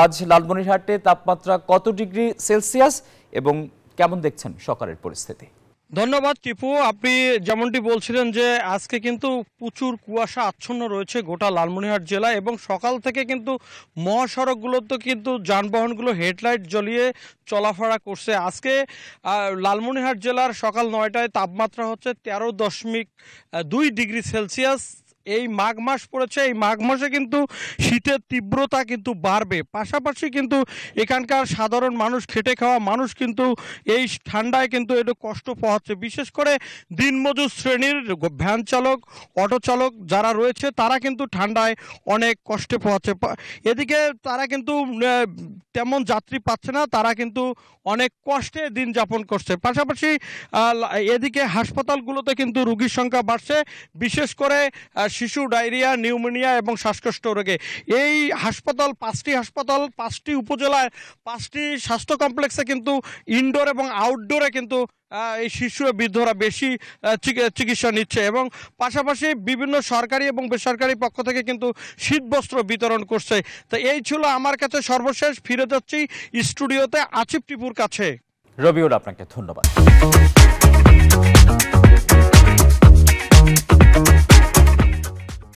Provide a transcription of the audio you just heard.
আজ লালমনিরহাটে তাপমাত্রা কত ডিগ্রি সেলসিয়াস এবং কেমন দেখছেন সকালের পরিস্থিতি? ধন্যবাদ টিপু। আপনি যেমনটি বলছিলেন যে আজকে কিন্তু প্রচুর কুয়াশা আচ্ছন্ন রয়েছে গোটা লালমনিরহাট জেলায় এবং সকাল থেকে কিন্তু মহাসড়কগুলোতে কিন্তু যানবাহনগুলো হেডলাইট জ্বলিয়ে চলাফেরা করছে। আজকে লালমনিরহাট জেলার সকাল ৯টায় তাপমাত্রা হচ্ছে ১৩.২ ডিগ্রি সেলসিয়াস। এই মাঘ মাস পড়েছে, এই মাঘ মাসে কিন্তু শীতের তীব্রতা কিন্তু বাড়বে। পাশাপাশি কিন্তু এখানকার সাধারণ মানুষ, খেটে খাওয়া মানুষ কিন্তু এই ঠান্ডায় কিন্তু একটু কষ্ট পোহাচ্ছে। বিশেষ করে দিনমজুর শ্রেণীর ভ্যান চালক, অটো চালক যারা রয়েছে তারা কিন্তু ঠান্ডায় অনেক কষ্টে পোহাচ্ছে। এদিকে তারা কিন্তু তেমন যাত্রী পাচ্ছে না, তারা কিন্তু অনেক কষ্টে দিন যাপন করছে। পাশাপাশি এদিকে হাসপাতালগুলোতে কিন্তু রোগীর সংখ্যা বাড়ছে, বিশেষ করে শিশু ডায়রিয়া, নিউমোনিয়া এবং শ্বাসকষ্ট রোগে। এই হাসপাতাল, 5টি হাসপাতাল, 5টি উপজেলায় 5টি স্বাস্থ্য কমপ্লেক্সে কিন্তু ইনডোর এবং আউটডোরে কিন্তু এই শিশু ও বৃদ্ধরা বেশি চিকিৎসা নিচ্ছে এবং পাশাপাশি বিভিন্ন সরকারি এবং বেসরকারি পক্ষ থেকে কিন্তু শীতবস্ত্র বিতরণ করছে। তো এই ছিল আমার কাছে সর্বশেষ। ফিরে যাচ্ছি স্টুডিওতে আসিফ টিপুর কাছে। রবিউল, আপনাকে ধন্যবাদ।